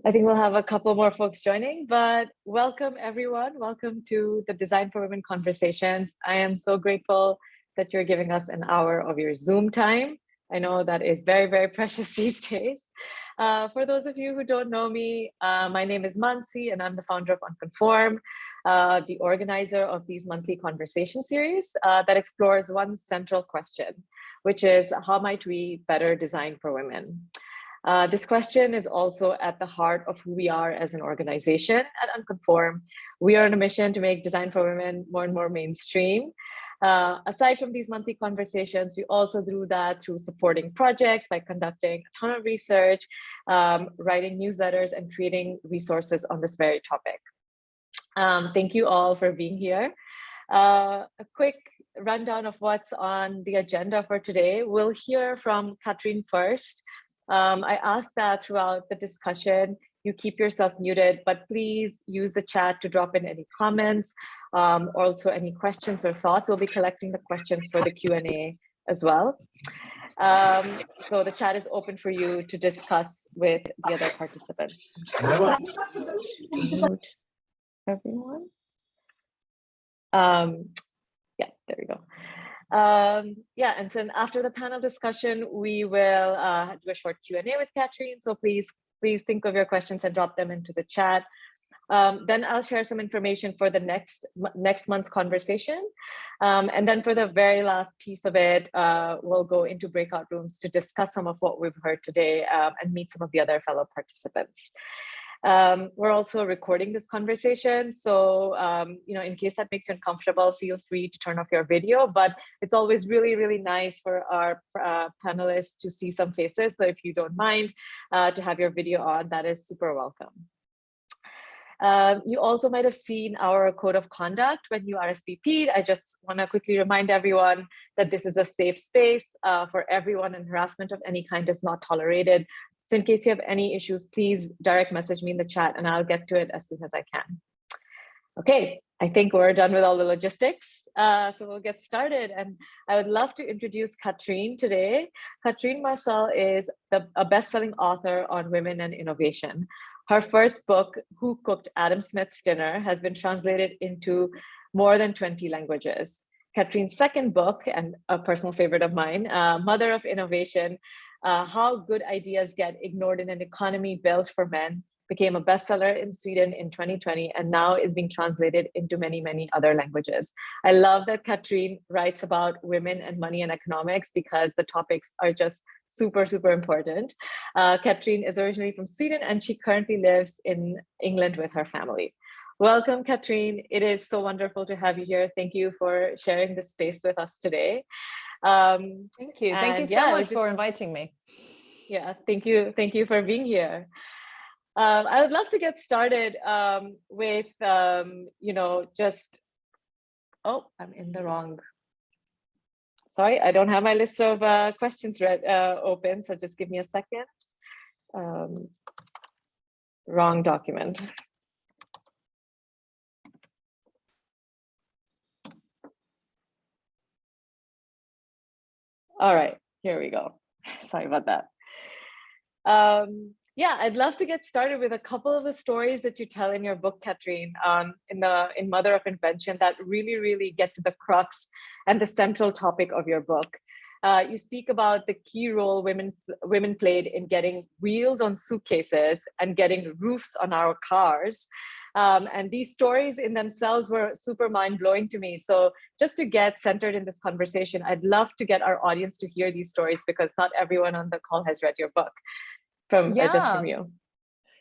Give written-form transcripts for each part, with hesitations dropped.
I think we'll have a couple more folks joining, but welcome everyone. Welcome to the Design for Women Conversations. I am so grateful that you're giving us an hour of your Zoom time. I know that is very, very precious these days. For those of you who don't know me, my name is Mansi and I'm the founder of Unconform, the organizer of these monthly conversation series that explores one central question, which is how might we better design for women? This question is also at the heart of who we are as an organization at Unconform. We are on a mission to make design for women more and more mainstream. Aside from these monthly conversations, we also do that through supporting projects by conducting a ton of research, writing newsletters, and creating resources on this very topic. Thank you all for being here. A quick rundown of what's on the agenda for today. We'll hear from Katrine first. I ask that throughout the discussion, you keep yourself muted, but please use the chat to drop in any comments, also any questions or thoughts. We'll be collecting the questions for the Q&A as well. So the chat is open for you to discuss with the other participants. Mute everyone. Yeah, there we go. Yeah, and then after the panel discussion, we will do a short Q&A with Katrine. So please think of your questions and drop them into the chat. Then I'll share some information for the next month's conversation. And then for the very last piece of it, we'll go into breakout rooms to discuss some of what we've heard today and meet some of the other fellow participants. We're also recording this conversation. So, in case that makes you uncomfortable, feel free to turn off your video, but it's always really, really nice for our panelists to see some faces. So if you don't mind to have your video on, that is super welcome. You also might have seen our code of conduct when you RSVP'd. I just want to quickly remind everyone that this is a safe space for everyone, and harassment of any kind is not tolerated. So in case you have any issues, please direct message me in the chat and I'll get to it as soon as I can. Okay, I think we're done with all the logistics. So we'll get started. And I would love to introduce Katrine today. Katrine Marçal is a best-selling author on women and innovation. Her first book, Who Cooked Adam Smith's Dinner, has been translated into more than 20 languages. Katrine's second book, and a personal favorite of mine, Mother of Innovation, How Good Ideas Get Ignored in an Economy Built for Men, became a bestseller in Sweden in 2020 and now is being translated into many, many other languages. I love that Katrine writes about women and money and economics because the topics are just super, super important. Katrine is originally from Sweden and she currently lives in England with her family. Welcome, Katrine. It is so wonderful to have you here. Thank you for sharing this space with us today. Thank you. Thank you so much for inviting me. Yeah, thank you. Thank you for being here. I would love to get started with, I'm in the wrong. Sorry, I don't have my list of questions open, so just give me a second. Wrong document. All right, here we go. Sorry about that. Yeah, I'd love to get started with a couple of the stories that you tell in your book, Katrine, in Mother of Invention, that really, really get to the crux and the central topic of your book. You speak about the key role women played in getting wheels on suitcases and getting roofs on our cars. And these stories in themselves were super mind-blowing to me. So just to get centered in this conversation, I'd love to get our audience to hear these stories because not everyone on the call has read your book just from you.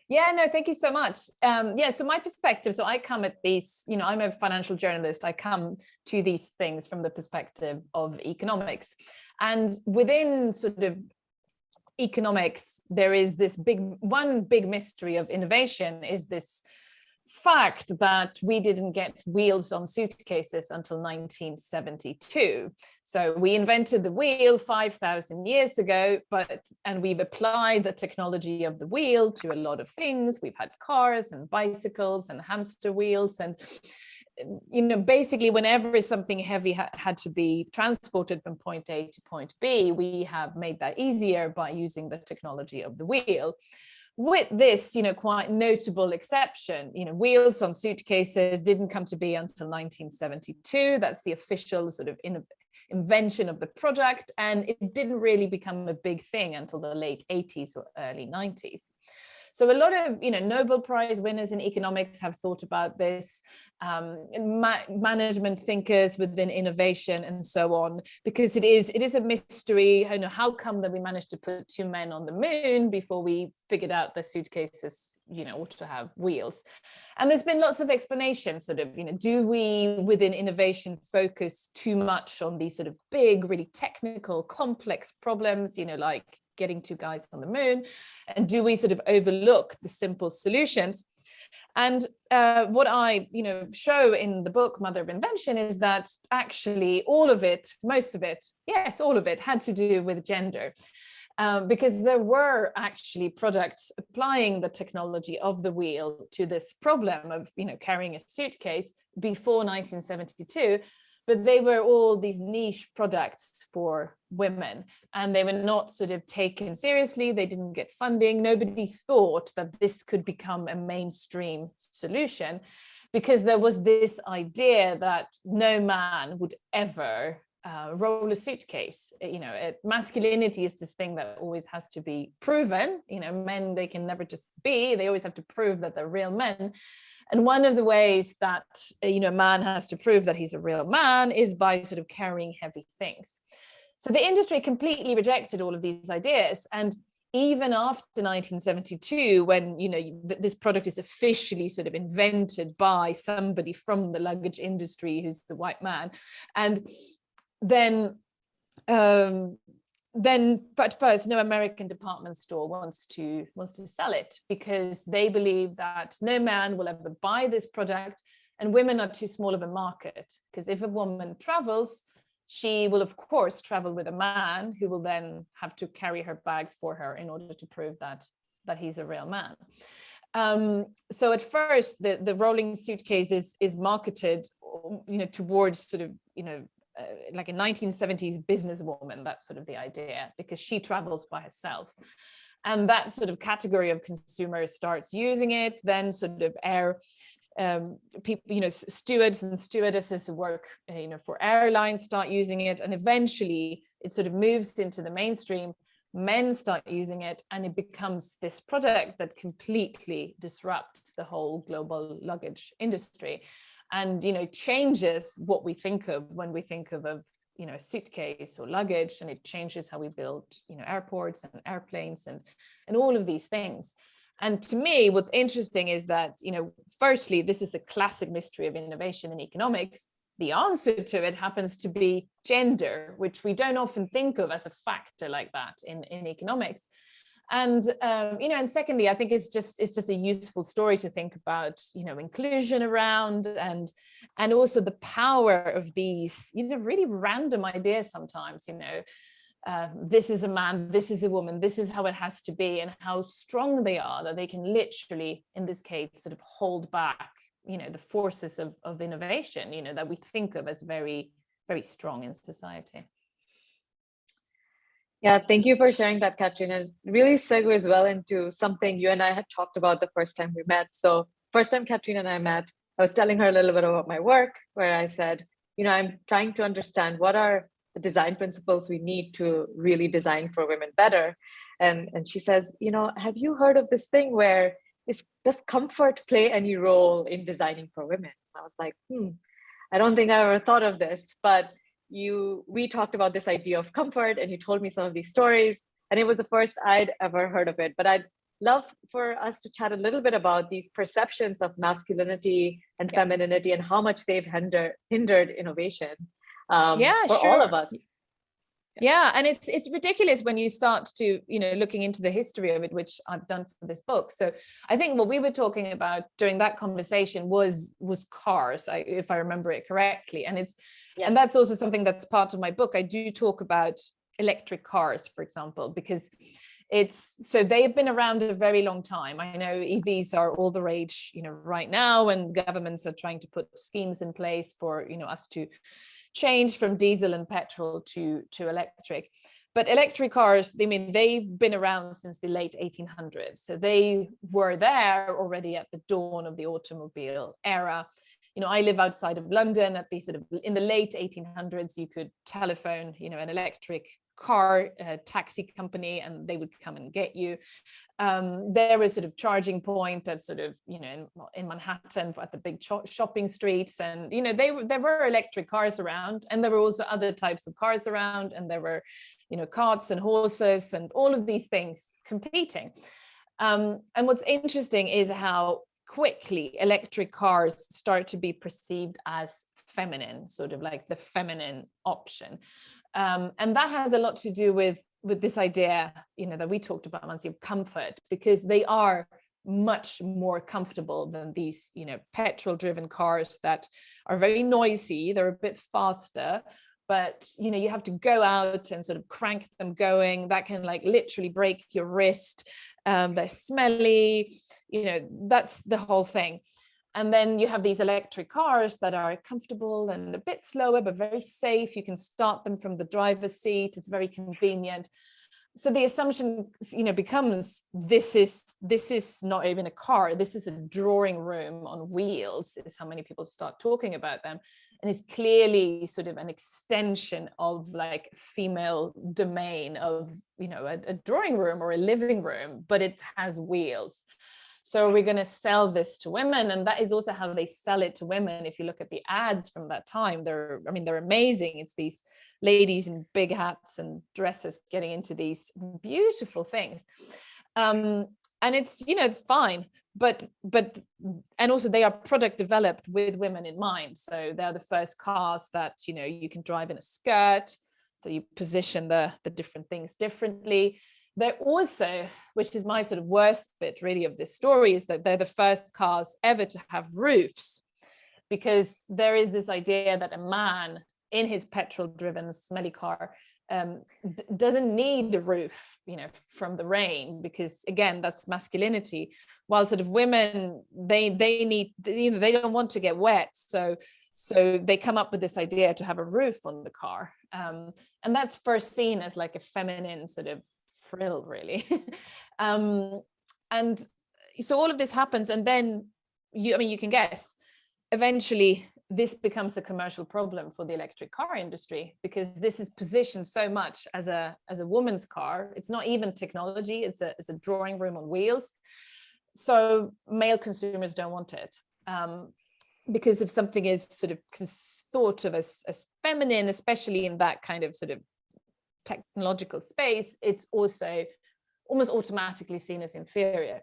Yeah, no, thank you so much. So my perspective, so I come at these, I'm a financial journalist. I come to these things from the perspective of economics. And within sort of economics, there is this one big mystery of innovation is this fact that we didn't get wheels on suitcases until 1972. So we invented the wheel 5,000 years ago, and we've applied the technology of the wheel to a lot of things. We've had cars and bicycles and hamster wheels, and basically whenever something heavy had to be transported from point A to point B, we have made that easier by using the technology of the wheel. with this, quite notable exception, wheels on suitcases didn't come to be until 1972. That's the official sort of invention of the product. And it didn't really become a big thing until the late 80s or early 90s. So a lot of Nobel Prize winners in economics have thought about this, management thinkers within innovation and so on, because it is a mystery. How come that we managed to put 2 men on the moon before we figured out the suitcases ought to have wheels? And there's been lots of explanations, sort of, do we within innovation focus too much on these sort of big, really technical, complex problems, like getting 2 guys on the moon, and do we sort of overlook the simple solutions? And what I show in the book Mother of Invention is that actually all of it had to do with gender, because there were actually products applying the technology of the wheel to this problem of carrying a suitcase before 1972. But they were all these niche products for women, and they were not sort of taken seriously. They didn't get funding. Nobody thought that this could become a mainstream solution, because there was this idea that no man would ever roll a suitcase. Masculinity is this thing that always has to be proven. Men, they can never just be. They always have to prove that they're real men. And one of the ways that a man has to prove that he's a real man is by sort of carrying heavy things. So the industry completely rejected all of these ideas. And even after 1972, when this product is officially sort of invented by somebody from the luggage industry who's the white man, and then at first no American department store wants to sell it, because they believe that no man will ever buy this product, and women are too small of a market, because if a woman travels, she will of course travel with a man who will then have to carry her bags for her in order to prove that he's a real man. So at first the rolling suitcase is marketed towards sort of like a 1970s businesswoman. That's sort of the idea, because she travels by herself. And that sort of category of consumers starts using it. Then sort of people, stewards and stewardesses who work, for airlines start using it. And eventually it sort of moves into the mainstream. Men start using it, and it becomes this product that completely disrupts the whole global luggage industry. And changes what we think of when we think of a suitcase or luggage, and it changes how we build airports and airplanes and all of these things. And to me, what's interesting is that firstly, this is a classic mystery of innovation in economics. The answer to it happens to be gender, which we don't often think of as a factor like that in economics. And and secondly, I think it's just a useful story to think about inclusion around, and also the power of these really random ideas sometimes. This is a man, this is a woman, this is how it has to be, and how strong they are, that they can literally, in this case, sort of hold back the forces of innovation that we think of as very, very strong in society. Yeah, thank you for sharing that, Katrine. It really segues well into something you and I had talked about the first time we met. So first time Katrine and I met, I was telling her a little bit about my work, where I said, I'm trying to understand what are the design principles we need to really design for women better. And she says, have you heard of this thing where does comfort play any role in designing for women? I was like, I don't think I ever thought of this, but we talked about this idea of comfort, and you told me some of these stories, and it was the first I'd ever heard of it. But I'd love for us to chat a little bit about these perceptions of masculinity and femininity, and how much they've hindered innovation for all of us. Yeah, and it's ridiculous when you start to looking into the history of it, which I've done for this book. So I think what we were talking about during that conversation was cars, if I remember it correctly, and and that's also something that's part of my book. I do talk about electric cars, for example, because they've been around a very long time. I know EVs are all the rage right now, and governments are trying to put schemes in place for us to change from diesel and petrol to electric. But electric cars, I mean, they've been around since the late 1800s. So they were there already at the dawn of the automobile era. You know, I live outside of London at the sort of in the late 1800s, you could telephone, you know, an electric car taxi company and they would come and get you. There was sort of charging point at sort of, you know, in Manhattan at the big shopping streets. And, you know, there were electric cars around, and there were also other types of cars around, and there were, you know, carts and horses and all of these things competing. And what's interesting is how quickly electric cars start to be perceived as feminine, sort of like the feminine option. And that has a lot to do with this idea, you know, that we talked about, Mansi, of comfort, because they are much more comfortable than these, you know, petrol-driven cars that are very noisy. They're a bit faster, but, you know, you have to go out and sort of crank them going. That can like literally break your wrist. They're smelly, you know, that's the whole thing. And then you have these electric cars that are comfortable and a bit slower, but very safe. You can start them from the driver's seat. It's very convenient. So the assumption, you know, becomes this is not even a car. This is a drawing room on wheels, is how many people start talking about them. And it's clearly sort of an extension of like female domain of, you know, a drawing room or a living room, but it has wheels. So we're going to sell this to women. And that is also how they sell it to women. If you look at the ads from that time, they're amazing. It's these ladies in big hats and dresses getting into these beautiful things. And it's, you know, fine. But and also they are product developed with women in mind. So they're the first cars that, you know, you can drive in a skirt. So you position the different things differently. They're also, which is my sort of worst bit really of this story, is that they're the first cars ever to have roofs, because there is this idea that a man in his petrol-driven smelly car doesn't need a roof, you know, from the rain, because again, that's masculinity. While sort of women, they need, you know, they don't want to get wet, so they come up with this idea to have a roof on the car, and that's first seen as like a feminine sort of frill, really. And so all of this happens, and then you can guess, eventually this becomes a commercial problem for the electric car industry, because this is positioned so much as a woman's car. It's not even technology, it's a drawing room on wheels. So male consumers don't want it, because if something is sort of thought of as feminine, especially in that kind of sort of technological space, it's also almost automatically seen as inferior.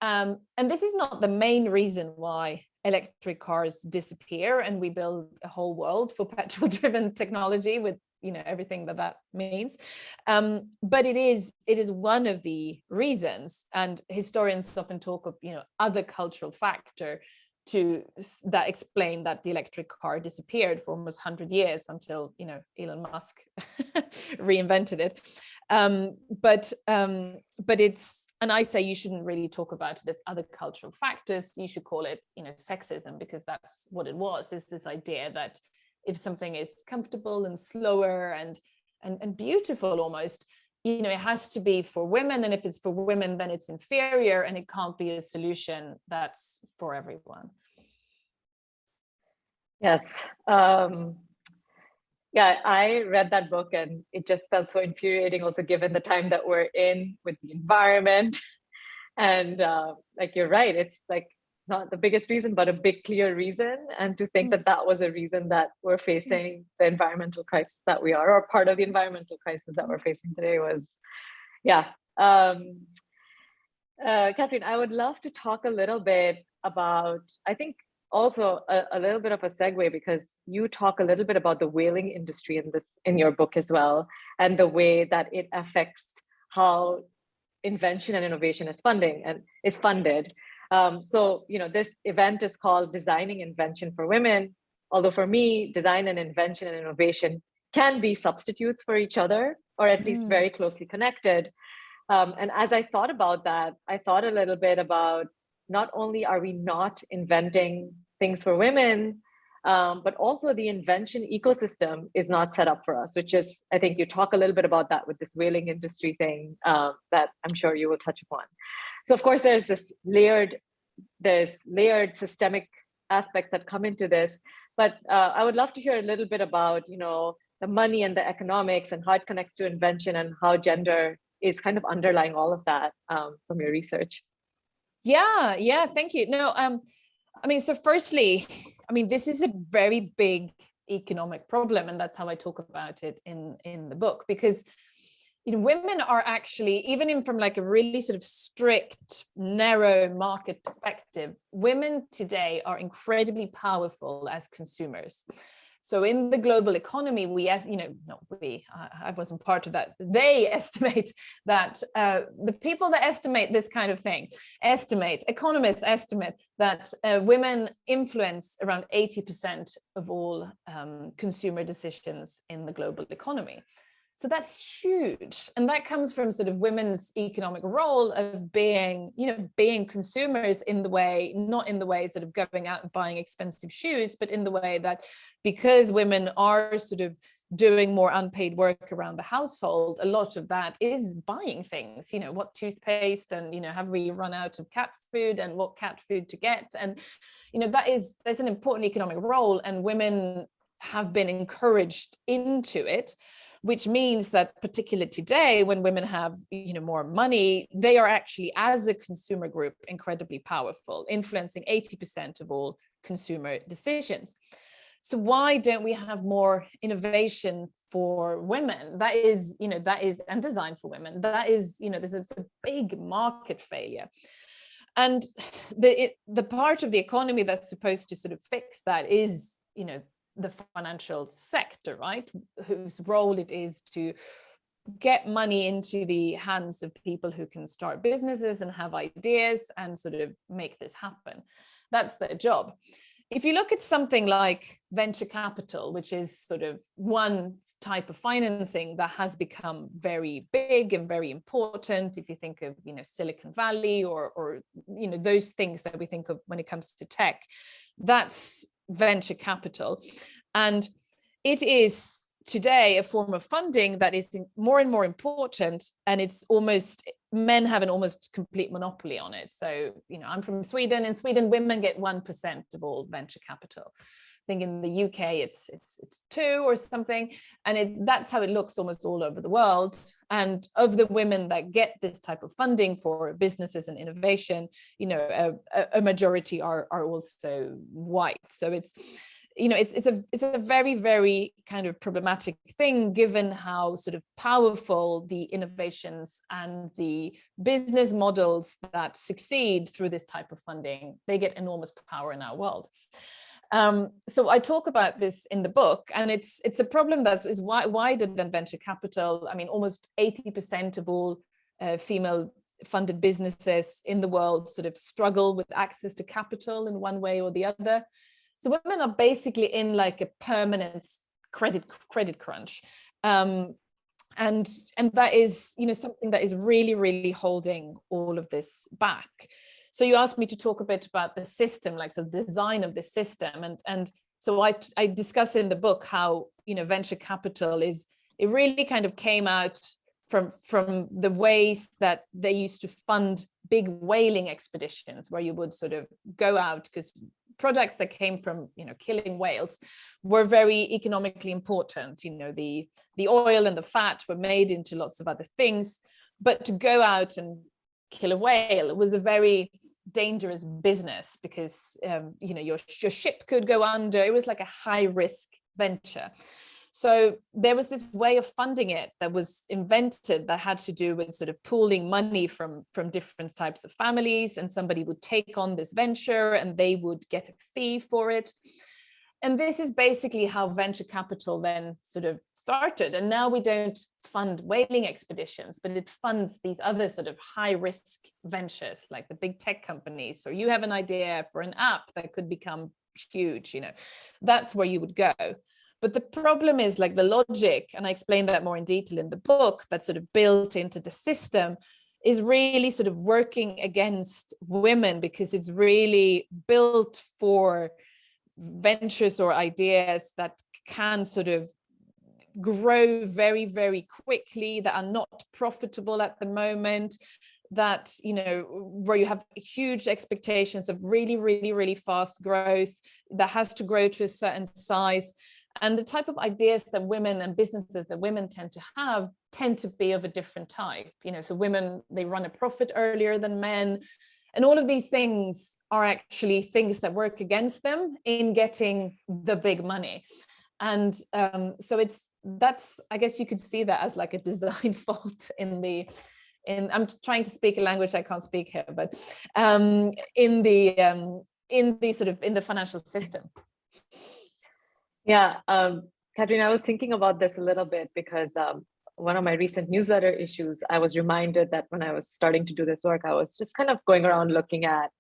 And this is not the main reason why electric cars disappear and we build a whole world for petrol-driven technology with, you know, everything that means. But it is one of the reasons, and historians often talk of, you know, other cultural factor that explain that the electric car disappeared for almost 100 years until, you know, Elon Musk reinvented it. But it's, and I say you shouldn't really talk about it as other cultural factors. You should call it, you know, sexism, because that's what it was, is this idea that if something is comfortable and slower and beautiful almost, you know, it has to be for women, and if it's for women, then it's inferior, and it can't be a solution that's for everyone. Yes. Yeah, I read that book and it just felt so infuriating, also given the time that we're in with the environment. And like, you're right, it's like not the biggest reason, but a big clear reason. And to think that was a reason that we're facing the environmental crisis that we are, or part of the environmental crisis that we're facing today was, yeah. Katrine, I would love to talk a little bit about, I think also a little bit of a segue, because you talk a little bit about the whaling industry in your book as well, and the way that it affects how invention and innovation is funded. So, you know, this event is called Designing Invention for Women. Although for me, design and invention and innovation can be substitutes for each other, or at least very closely connected. And as I thought about that, I thought a little bit about, not only are we not inventing things for women, but also the invention ecosystem is not set up for us, which is, I think you talk a little bit about that with this whaling industry thing that I'm sure you will touch upon. So of course, there's layered systemic aspects that come into this, but I would love to hear a little bit about, the money and the economics and how it connects to invention and how gender is kind of underlying all of that from your research. Yeah, thank you. No, I mean, so firstly, I mean, this is a very big economic problem, and that's how I talk about it in the book, because women are actually, even in from like a really sort of strict, narrow market perspective, women today are incredibly powerful as consumers. So in the global economy, I wasn't part of that. They estimate that the people that estimate this kind of thing economists estimate that women influence around 80% of all consumer decisions in the global economy. So that's huge. And that comes from sort of women's economic role of being consumers in the way, not in the way sort of going out and buying expensive shoes, but in the way that because women are sort of doing more unpaid work around the household, a lot of that is buying things, what toothpaste and, have we run out of cat food and what cat food to get. And, there's an important economic role, and women have been encouraged into it, which means that particularly today, when women have more money, they are actually, as a consumer group, incredibly powerful, influencing 80% of all consumer decisions. So why don't we have more innovation for women? That is, and design for women. That is, this is a big market failure. And the part of the economy that's supposed to sort of fix that is, the financial sector, right? Whose role it is to get money into the hands of people who can start businesses and have ideas and sort of make this happen. That's their job. If you look at something like venture capital, which is sort of one type of financing that has become very big and very important, if you think of Silicon Valley or those things that we think of when it comes to tech, that's venture capital. And it is today a form of funding that is more and more important, and it's almost, men have an almost complete monopoly on it. So I'm from Sweden. In Sweden, women get 1% of all venture capital. I think in the UK it's 2 or something, and that's how it looks almost all over the world. And of the women that get this type of funding for businesses and innovation, a majority are also white. So it's a very, very kind of problematic thing, given how sort of powerful the innovations and the business models that succeed through this type of funding, they get enormous power in our world. So I talk about this in the book, and it's a problem that is wider than venture capital. I mean, almost 80% of all female funded businesses in the world sort of struggle with access to capital in one way or the other. So women are basically in like a permanent credit crunch. And that is, something that is really, really holding all of this back. So you asked me to talk a bit about the system, like the design of the system. And so I discuss in the book how, venture capital it really kind of came out from the ways that they used to fund big whaling expeditions, where you would sort of go out, because products that came from killing whales were very economically important. The oil and the fat were made into lots of other things, but to go out and kill a whale was a very dangerous business, because your ship could go under. It was like a high risk venture. So there was this way of funding it that was invented that had to do with sort of pooling money from different types of families, and somebody would take on this venture and they would get a fee for it. And this is basically how venture capital then sort of started. And now we don't fund whaling expeditions, but it funds these other sort of high risk ventures, like the big tech companies, or you have an idea for an app that could become huge, that's where you would go. But the problem is, like, the logic, and I explain that more in detail in the book, that's sort of built into the system, is really sort of working against women, because it's really built for ventures or ideas that can sort of grow very, very quickly, that are not profitable at the moment, that, you know, where you have huge expectations of really, really, really fast growth that has to grow to a certain size. And the type of ideas that women and businesses that women tend to have tend to be of a different type. You know, so women, they run a profit earlier than men. And all of these things are actually things that work against them in getting the big money. And so that's, I guess you could see that as like a design fault I'm trying to speak a language I can't speak here, but in the financial system. Yeah, Katrine, I was thinking about this a little bit because one of my recent newsletter issues, I was reminded that when I was starting to do this work, I was just kind of going around looking at,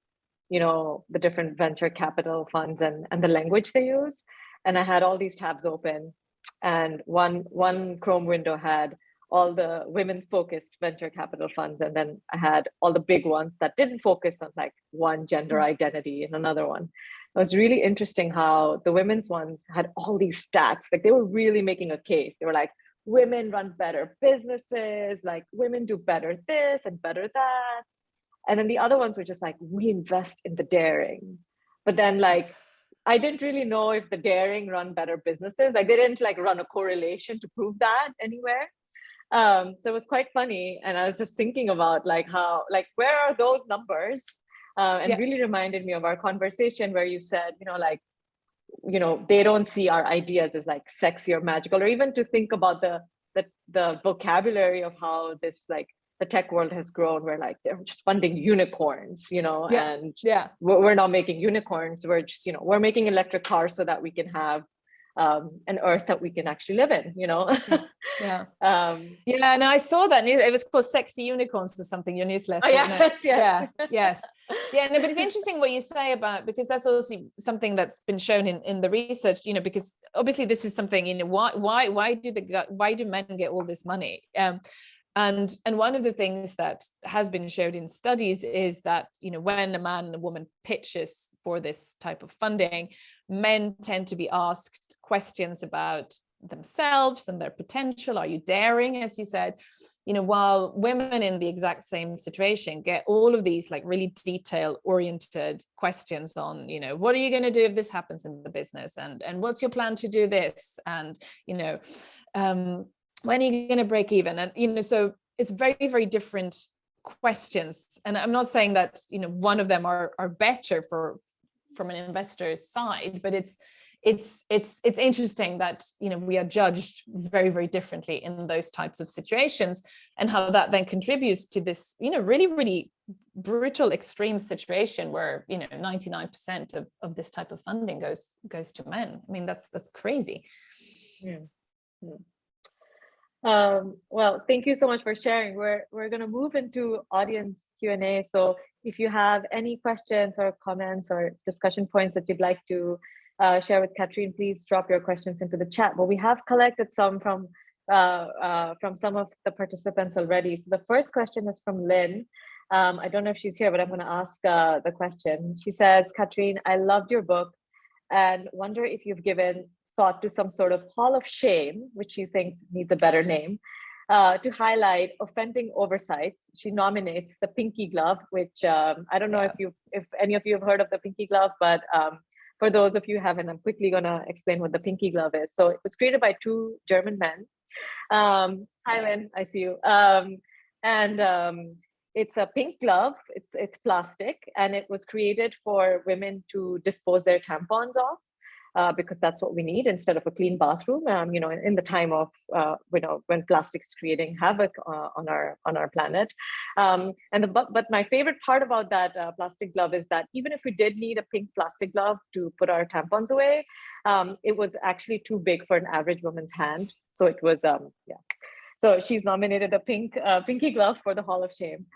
you know, the different venture capital funds and the language they use. And I had all these tabs open, and one Chrome window had all the women-focused venture capital funds, and then I had all the big ones that didn't focus on like one gender identity in another one. It was really interesting how the women's ones had all these stats. Like they were really making a case. They were like, women run better businesses, like women do better this and better that. And then the other ones were just like, we invest in the daring. But then like, I didn't really know if the daring run better businesses. Like they didn't like run a correlation to prove that anywhere. So it was quite funny. And I was just thinking about like how, like, where are those numbers? And really reminded me of our conversation where you said, you know, like, you know, they don't see our ideas as like sexy or magical, or even to think about the vocabulary of how this, like, the tech world has grown, where like they're just funding unicorns, you know, and we're not making unicorns. We're just, you know, we're making electric cars so that we can have an earth that we can actually live in, you know. No, I saw that news. It was called Sexy Unicorns or something, your newsletter. Oh, yes. Yeah, no, but it's interesting what you say about, because that's also something that's been shown in the research, you know, because obviously this is something, you know, why do men get all this money? And one of the things that has been showed in studies is that, you know, when a man and a woman pitches for this type of funding, men tend to be asked questions about themselves and their potential. Are you daring, as you said? You know, while women in the exact same situation get all of these like really detail oriented questions on, you know, what are you going to do if this happens in the business, and what's your plan to do this, and, you know, when are you going to break even? And, you know, so it's very, very different questions. And I'm not saying that, you know, one of them are better from an investor's side, but it's interesting that, you know, we are judged very, very differently in those types of situations, and how that then contributes to this, you know, really, really brutal, extreme situation where, you know, 99% of this type of funding goes to men. I mean, that's crazy. Well, thank you so much for sharing. We're going to move into audience Q&A. So if you have any questions or comments or discussion points that you'd like to share with Katrine, please drop your questions into the chat. But we have collected some from some of the participants already. So the first question is from Lynn. I don't know if she's here, but I'm going to ask the question. She says, Katrine, I loved your book and wonder if you've given thought to some sort of hall of shame, which she thinks needs a better name, to highlight offending oversights. She nominates the pinky glove, which I don't know if any of you have heard of the pinky glove, but for those of you who haven't, I'm quickly going to explain what the pinky glove is. So it was created by two German men. Hi, Lynn, I see you. It's a pink glove. It's plastic, and it was created for women to dispose their tampons off. Because that's what we need instead of a clean bathroom. You know, in the time of you know, when plastic is creating havoc on our planet. But my favorite part about that plastic glove is that even if we did need a pink plastic glove to put our tampons away, it was actually too big for an average woman's hand. So it was So she's nominated a pinky glove for the Hall of Shame.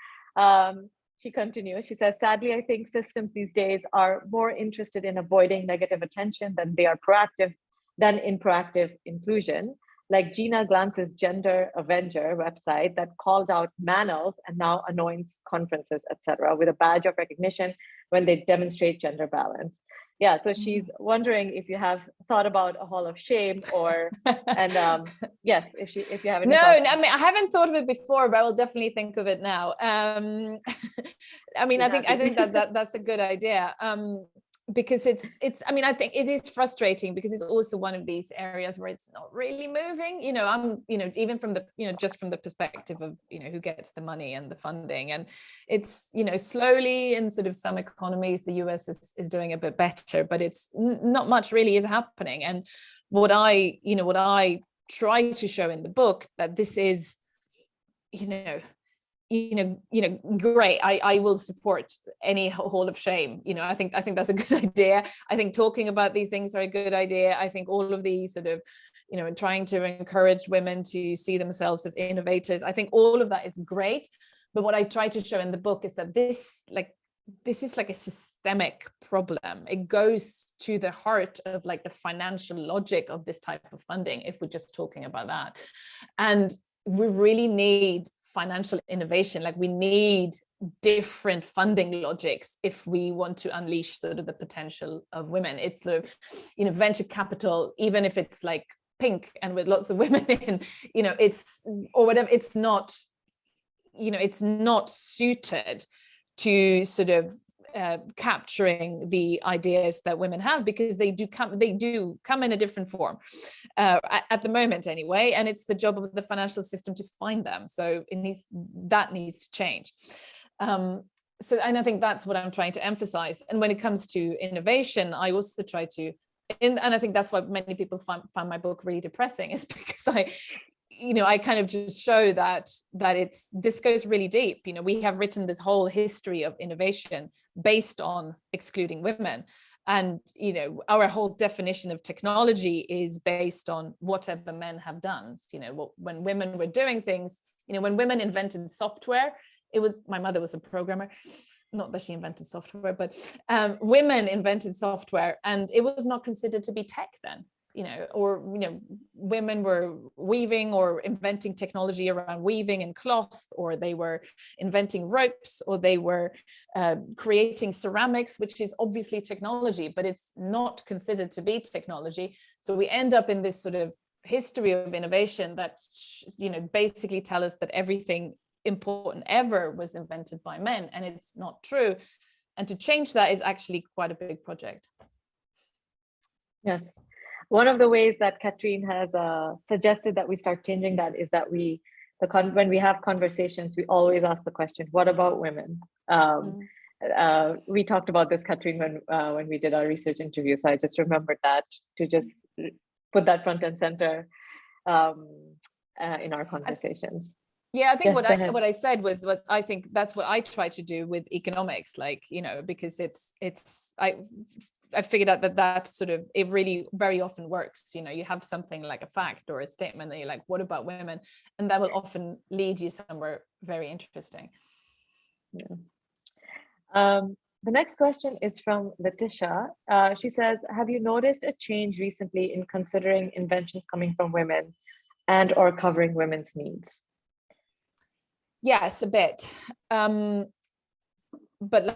She continues, she says, sadly, I think systems these days are more interested in avoiding negative attention than in proactive inclusion. Like Gina Glance's Gender Avenger website that called out manels and now anoints conferences, etc., with a badge of recognition when they demonstrate gender balance. yeah, so she's wondering if you have thought about a hall of shame, or and yes, if you have any No, thoughts. I mean, I haven't thought of it before, but I will definitely think of it now. I mean, I think that's a good idea. Because it's I mean, I think it is frustrating because it's also one of these areas where it's not really moving. I'm even from the just from the perspective of who gets the money and the funding, and it's slowly in sort of some economies the US is doing a bit better, but it's not much really is happening. And what I try to show in the book, that this is great. I will support any hall of shame. I think that's a good idea. I think talking about these things are a good idea. I think all of these sort of trying to encourage women to see themselves as innovators, I think all of that is great. But what I try to show in the book is that this is like a systemic problem. It goes to the heart of like the financial logic of this type of funding, if we're just talking about that. And we really need financial innovation. Like, we need different funding logics if we want to unleash sort of the potential of women. It's sort of venture capital, even if it's like pink and with lots of women in, it's or whatever, it's not suited to sort of capturing the ideas that women have, because they do come in a different form at the moment anyway, and it's the job of the financial system to find them. So that needs to change. And I think that's what I'm trying to emphasize. And when it comes to innovation, I also try to, and I think that's why many people find my book really depressing, is because I kind of just show that this goes really deep. We have written this whole history of innovation based on excluding women. And, our whole definition of technology is based on whatever men have done. When women were doing things, when women invented software, my mother was a programmer, not that she invented software, but women invented software, and it was not considered to be tech then. Women were weaving or inventing technology around weaving and cloth, or they were inventing ropes, or they were creating ceramics, which is obviously technology, but it's not considered to be technology. So we end up in this sort of history of innovation that, basically tell us that everything important ever was invented by men, and it's not true. And to change that is actually quite a big project. Yes. One of the ways that Katrine has suggested that we start changing that is that when we have conversations, we always ask the question, what about women? We talked about this, Katrine, when we did our research interview. So I just remembered that, to just put that front and center in our conversations. Yeah, I think what I said was what I think that's what I try to do with economics, because I figured out that sort of, it really very often works. You have something like a fact or a statement that you're like, what about women? And that will often lead you somewhere very interesting. Yeah. The next question is from Letitia. She says, have you noticed a change recently in considering inventions coming from women and or covering women's needs? Yes, a bit, but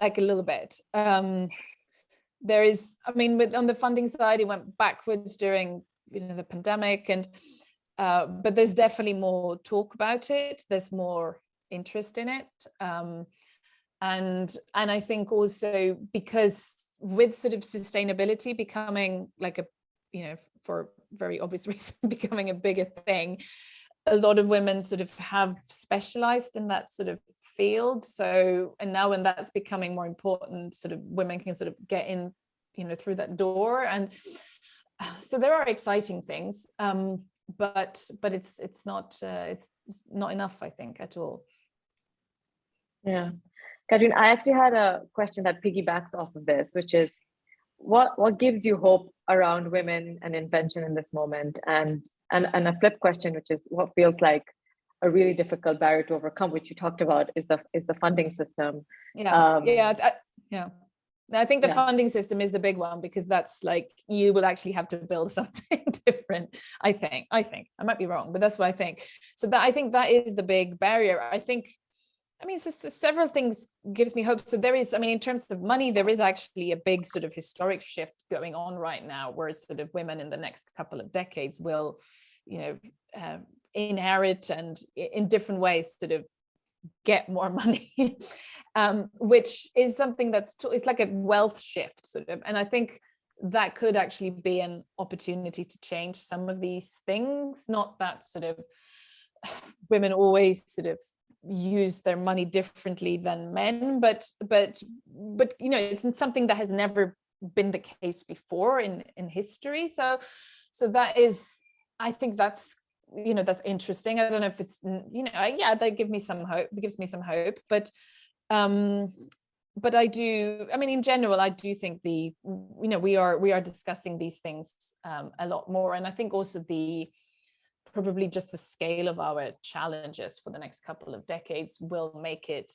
like a little bit. There is, on the funding side, it went backwards during the pandemic, and but there's definitely more talk about it. There's more interest in it, and I think also because with sort of sustainability becoming like a for very obvious reason becoming a bigger thing, a lot of women sort of have specialized in that sort of field. So, and now when that's becoming more important, sort of women can sort of get in, through that door. And so there are exciting things, but it's not enough, I think, at all. Yeah. Katrine, I actually had a question that piggybacks off of this, which is what gives you hope around women and invention in this moment? And a flip question, which is what feels like a really difficult barrier to overcome, which you talked about, is the funding system. I think the funding system is the big one, because that's like, you will actually have to build something different. I think I might be wrong, but that's what I think. So that, I think that is the big barrier. I think I mean, so several things gives me hope. So there is, I mean, in terms of money, there is actually a big sort of historic shift going on right now, where sort of women in the next couple of decades will, inherit and in different ways sort of get more money, which is something it's like a wealth shift sort of. And I think that could actually be an opportunity to change some of these things. Not that sort of women always sort of use their money differently than men, but it's something that has never been the case before in history. So that is, I think that's interesting. I don't know if it's that gives me some hope, but I do, I mean, in general, I do think we are discussing these things a lot more, and I think also probably just the scale of our challenges for the next couple of decades will make it,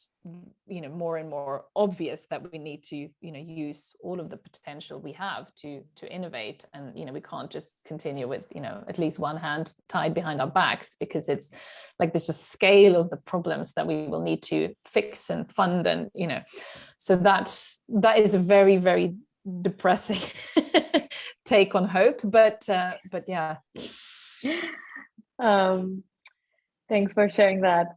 more and more obvious that we need to, use all of the potential we have to innovate. And, we can't just continue with, at least one hand tied behind our backs, because it's like there's a scale of the problems that we will need to fix and fund. And, so that is a very, very depressing take on hope. But yeah. Thanks for sharing that.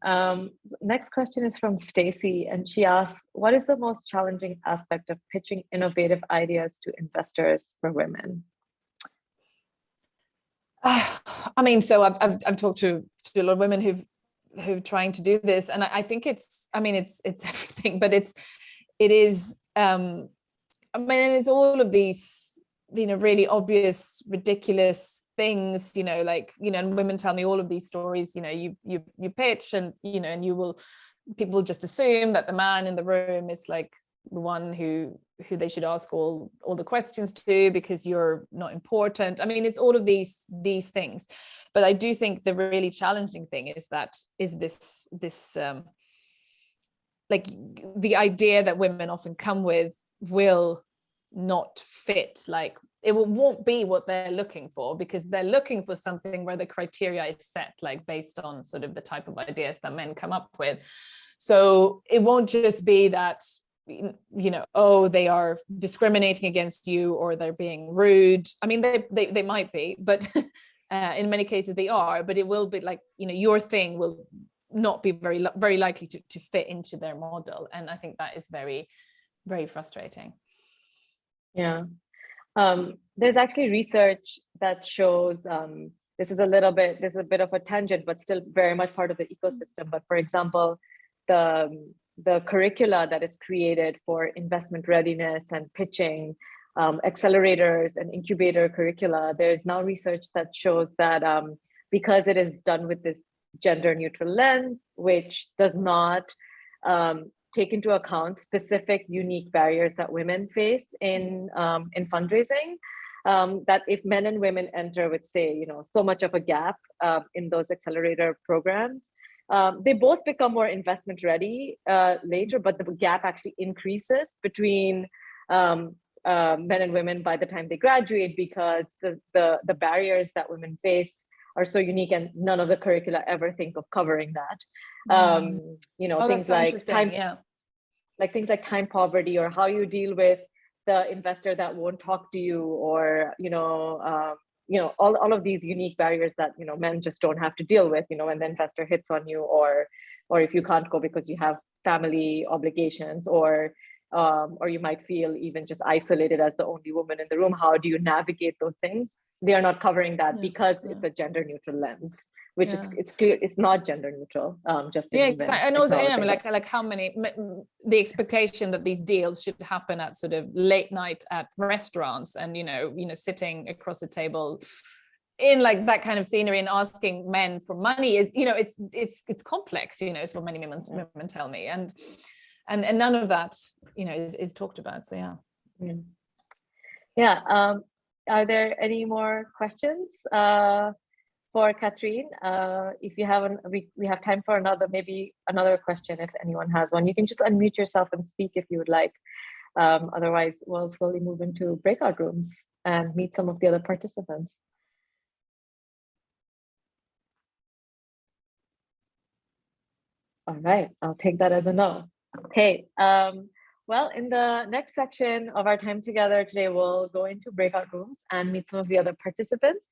Next question is from Stacy, and she asks, what is the most challenging aspect of pitching innovative ideas to investors for women? I mean, so I've talked to a lot of women who've trying to do this, and I think it's everything, but it is it's all of these really obvious, ridiculous things, and women tell me all of these stories. You pitch, and and people will just assume that the man in the room is like the one who they should ask all the questions to, because you're not important. I mean, it's all of these things. But I do think the really challenging thing is this like the idea that women often come with will not fit, like it won't be what they're looking for, because they're looking for something where the criteria is set, like based on sort of the type of ideas that men come up with. So it won't just be that, they are discriminating against you, or they're being rude. I mean, they might be, but in many cases they are, but it will be like, your thing will not be very, very likely to fit into their model. And I think that is very, very frustrating. Yeah. There's actually research that shows, this is a bit of a tangent, but still very much part of the ecosystem. But for example, the curricula that is created for investment readiness and pitching, accelerators and incubator curricula, there's now research that shows that because it is done with this gender neutral lens, which does not take into account specific unique barriers that women face in fundraising, that if men and women enter with, say, so much of a gap in those accelerator programs, they both become more investment ready later, but the gap actually increases between men and women by the time they graduate, because the barriers that women face are so unique, and none of the curricula ever think of covering that. Things like time poverty, or how you deal with the investor that won't talk to you, or all of these unique barriers that men just don't have to deal with, when the investor hits on you, or if you can't go because you have family obligations, or you might feel even just isolated as the only woman in the room. How do you navigate those things? They are not covering that because it's a gender neutral lens, which is, it's clear it's not gender neutral. Exactly. And also, like how many, the expectation that these deals should happen at sort of late night at restaurants, and sitting across the table in like that kind of scenery and asking men for money is, it's complex, is what many women tell me, and none of that is talked about. So are there any more questions for Katrine? If you haven't, we have time for another question. If anyone has one, you can just unmute yourself and speak if you would like. Otherwise, we'll slowly move into breakout rooms and meet some of the other participants. All right, I'll take that as a no. Okay, well, in the next section of our time together today, we'll go into breakout rooms and meet some of the other participants.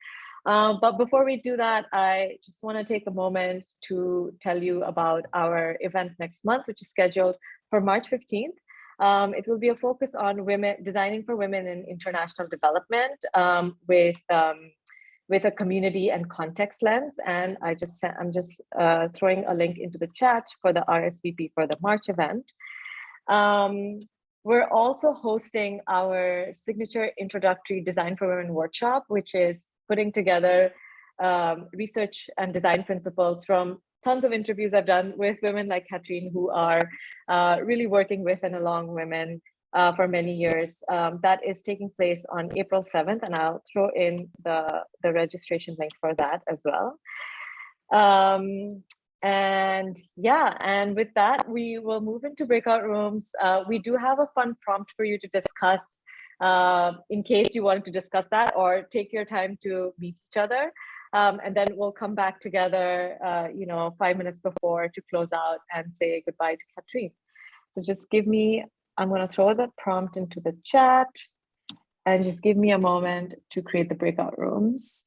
But before we do that, I just want to take a moment to tell you about our event next month, which is scheduled for March 15th. It will be a focus on women, designing for women in international development, with a community and context lens. And I'm just throwing a link into the chat for the RSVP for the March event. We're also hosting our signature introductory Design for Women workshop, which is putting together research and design principles from tons of interviews I've done with women like Katrine, who are really working with and along women for many years. That is taking place on April 7th, and I'll throw in the registration link for that as well. And yeah, and with that, we will move into breakout rooms. We do have a fun prompt for you to discuss in case you want to discuss that, or take your time to meet each other. And then we'll come back together, 5 minutes before to close out and say goodbye to Katrine. So just give me, I'm going to throw the prompt into the chat, and just give me a moment to create the breakout rooms.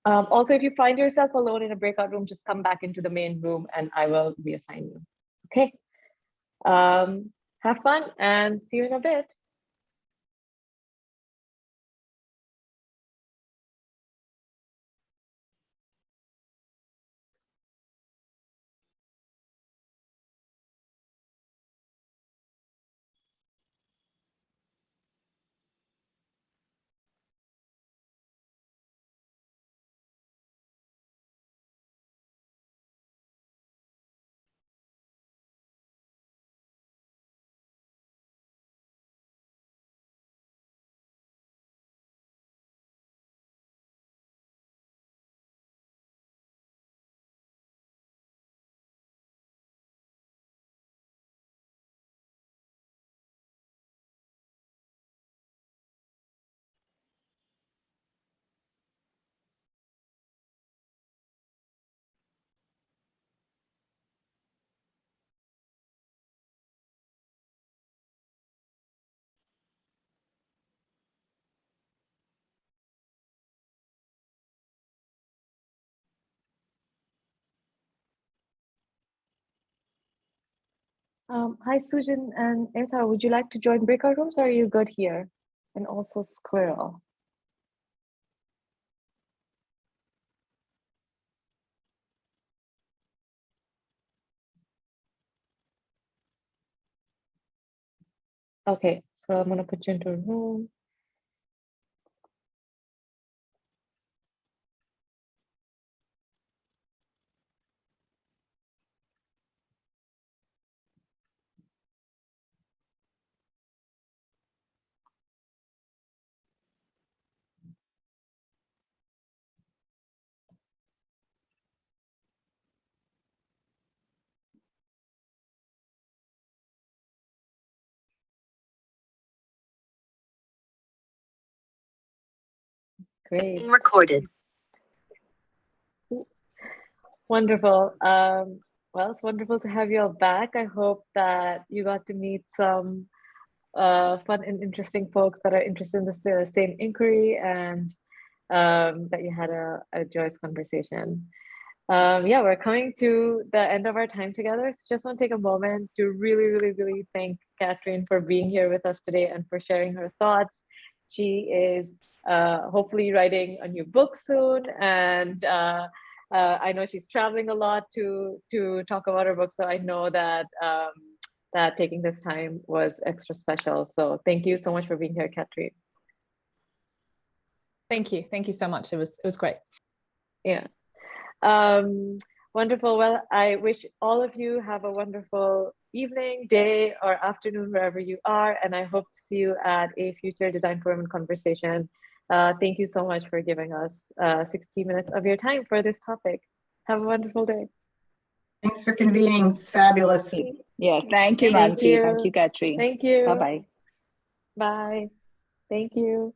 Also, if you find yourself alone in a breakout room, just come back into the main room and I will reassign you. Okay. Have fun and see you in a bit. Hi, Sujan and Ethar, would you like to join breakout rooms, or are you good here? And also Squirrel. Okay, so I'm going to put you into a room. Great. Being recorded. Wonderful. Well, it's wonderful to have you all back. I hope that you got to meet some fun and interesting folks that are interested in the same inquiry, and that you had a joyous conversation. Yeah, we're coming to the end of our time together. So just want to take a moment to really thank Katrine for being here with us today and for sharing her thoughts. She is hopefully writing a new book soon, and I know she's traveling a lot to talk about her book. So I know that that taking this time was extra special. So thank you so much for being here, Katrine. Thank you so much. It was great. Yeah. Wonderful. Well, I wish all of you have a wonderful evening, day, or afternoon, wherever you are. And I hope to see you at a future Design for Women conversation. Thank you so much for giving us 60 minutes of your time for this topic. Have a wonderful day. Thanks for convening. It's fabulous. Yeah, thank you, Mansi. Thank you, Katrine. Thank you. Bye-bye. Bye. Thank you.